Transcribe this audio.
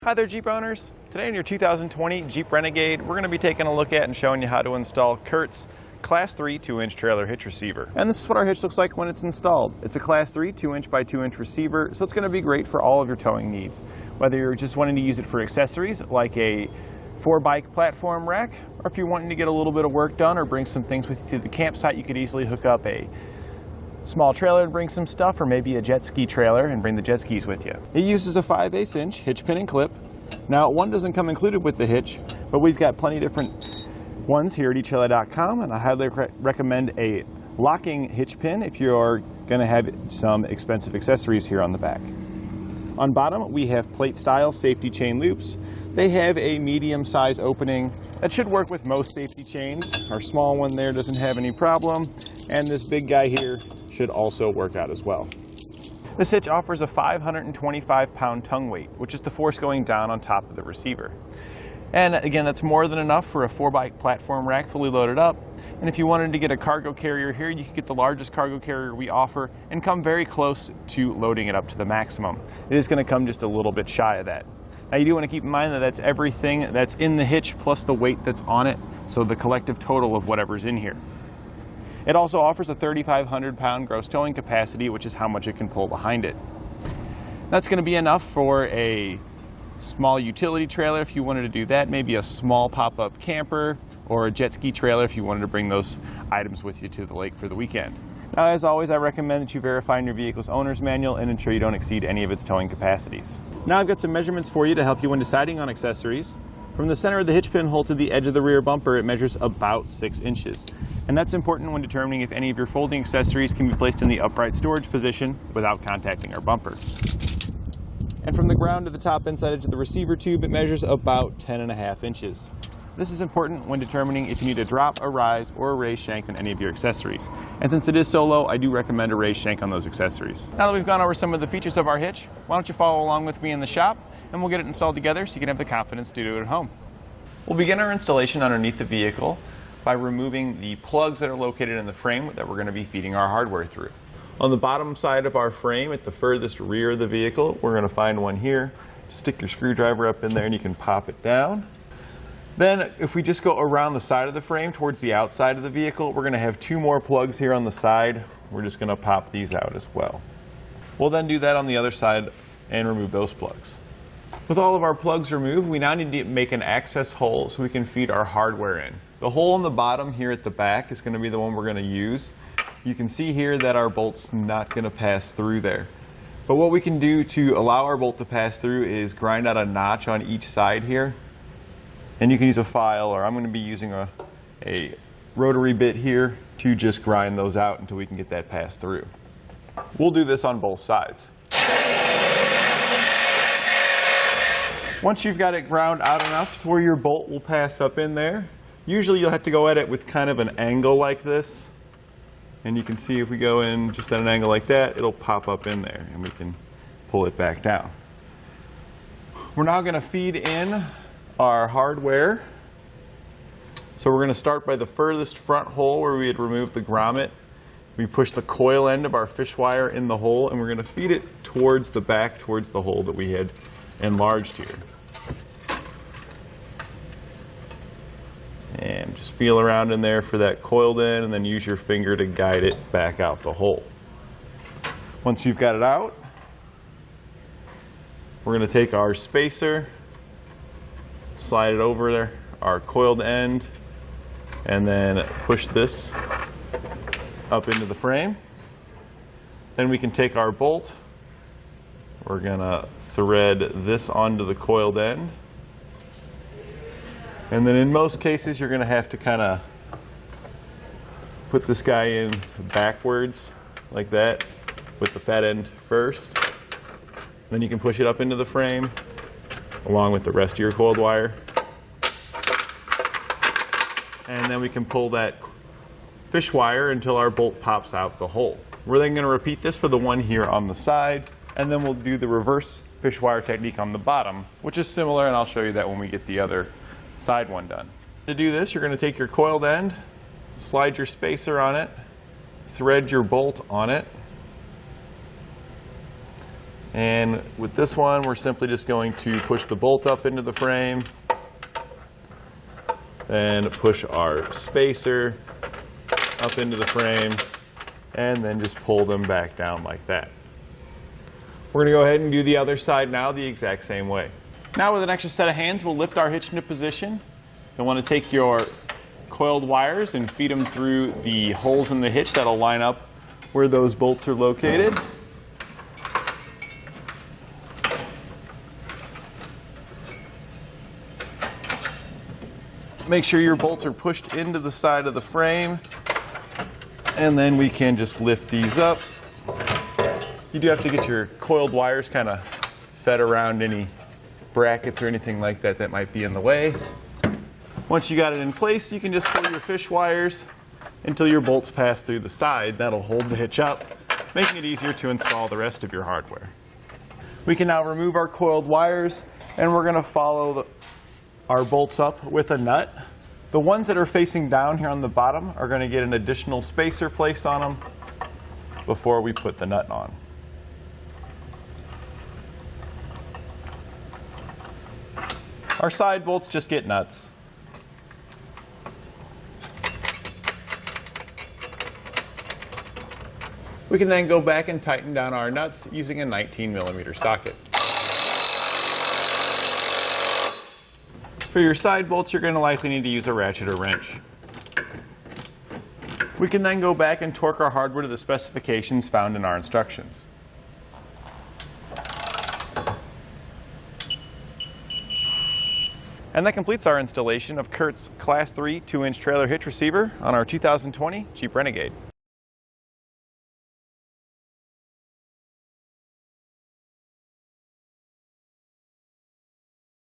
Hi there, Jeep owners. Today in your 2020 Jeep Renegade, we're going to be taking a look at and showing you how to install CURT's Class 3 2-inch trailer hitch receiver. And this is what our hitch looks like when it's installed. It's a Class 3 2-inch by 2-inch receiver, so it's going to be great for all of your towing needs. Whether you're just wanting to use it for accessories like a 4-bike platform rack, or if you're wanting to get a little bit of work done or bring some things with you to the campsite, you could easily hook up a small trailer and bring some stuff, or maybe a jet ski trailer and bring the jet skis with you. It uses a 5/8" hitch pin and clip. Now, one doesn't come included with the hitch, but we've got plenty of different ones here at etrailer.com, and I highly recommend a locking hitch pin if you're going to have some expensive accessories here on the back. On bottom, we have plate-style safety chain loops. They have a medium size opening that should work with most safety chains. Our small one there doesn't have any problem, and this big guy here should also work out as well. This hitch offers a 525-pound tongue weight, which is the force going down on top of the receiver. And again, that's more than enough for a 4-bike platform rack fully loaded up. And if you wanted to get a cargo carrier here, you could get the largest cargo carrier we offer and come very close to loading it up to the maximum. It is going to come just a little bit shy of that. Now, you do want to keep in mind that that's everything that's in the hitch plus the weight that's on it, so the collective total of whatever's in here. It also offers a 3,500-pound gross towing capacity, which is how much it can pull behind it. That's going to be enough for a small utility trailer if you wanted to do that, maybe a small pop-up camper, or a jet ski trailer if you wanted to bring those items with you to the lake for the weekend. Now, as always, I recommend that you verify in your vehicle's owner's manual and ensure you don't exceed any of its towing capacities. Now I've got some measurements for you to help you when deciding on accessories. From the center of the hitch pin hole to the edge of the rear bumper, it measures about 6 inches. And that's important when determining if any of your folding accessories can be placed in the upright storage position without contacting our bumper. And from the ground to the top inside edge of the receiver tube, it measures about 10.5 inches. This is important when determining if you need a drop, a rise, or a raised shank on any of your accessories. And since it is so low, I do recommend a raised shank on those accessories. Now that we've gone over some of the features of our hitch, why don't you follow along with me in the shop, and we'll get it installed together so you can have the confidence to do it at home. We'll begin our installation underneath the vehicle by removing the plugs that are located in the frame that we're going to be feeding our hardware through. On the bottom side of our frame, at the furthest rear of the vehicle, we're going to find one here. Stick your screwdriver up in there and you can pop it down. Then if we just go around the side of the frame towards the outside of the vehicle, we're going to have 2 more plugs here on the side. We're just going to pop these out as well. We'll then do that on the other side and remove those plugs. With all of our plugs removed, we now need to make an access hole so we can feed our hardware in. The hole on the bottom here at the back is going to be the one we're going to use. You can see here that our bolt's not going to pass through there. But what we can do to allow our bolt to pass through is grind out a notch on each side here. And you can use a file, or I'm going to be using a rotary bit here to just grind those out until we can get that passed through. We'll do this on both sides. Once you've got it ground out enough to where your bolt will pass up in there, usually you'll have to go at it with kind of an angle like this. And you can see if we go in just at an angle like that, it'll pop up in there and we can pull it back down. We're now going to feed in our hardware. So we're going to start by the furthest front hole where we had removed the grommet. We push the coil end of our fish wire in the hole, and we're going to feed it towards the back, towards the hole that we had enlarged here. And just feel around in there for that coiled end, and then use your finger to guide it back out the hole. Once you've got it out, we're going to take our spacer, slide it over there, our coiled end, and then push this up into the frame. Then we can take our bolt. We're going to thread this onto the coiled end. And then in most cases, you're going to have to kind of put this guy in backwards like that with the fat end first. Then you can push it up into the frame along with the rest of your coiled wire. And then we can pull that fish wire until our bolt pops out the hole. We're then going to repeat this for the one here on the side, and then we'll do the reverse fish wire technique on the bottom, which is similar, and I'll show you that when we get the other side one done. To do this, you're going to take your coiled end, slide your spacer on it, thread your bolt on it, And with this one, we're simply just going to push the bolt up into the frame and push our spacer up into the frame, and then just pull them back down like that. We're going to go ahead and do the other side now the exact same way. Now with an extra set of hands, we'll lift our hitch into position. You'll want to take your coiled wires and feed them through the holes in the hitch that'll line up where those bolts are located. Make sure your bolts are pushed into the side of the frame, and then we can just lift these up. You do have to get your coiled wires kind of fed around any brackets or anything like that that might be in the way. Once you got it in place, you can just pull your fish wires until your bolts pass through the side. That'll hold the hitch up, making it easier to install the rest of your hardware. We can now remove our coiled wires, and we're going to follow our bolts up with a nut. The ones that are facing down here on the bottom are going to get an additional spacer placed on them before we put the nut on. Our side bolts just get nuts. We can then go back and tighten down our nuts using a 19mm socket. For your side bolts, you're going to likely need to use a ratchet or wrench. We can then go back and torque our hardware to the specifications found in our instructions. And that completes our installation of CURT's Class 3 2-inch trailer hitch receiver on our 2020 Jeep Renegade.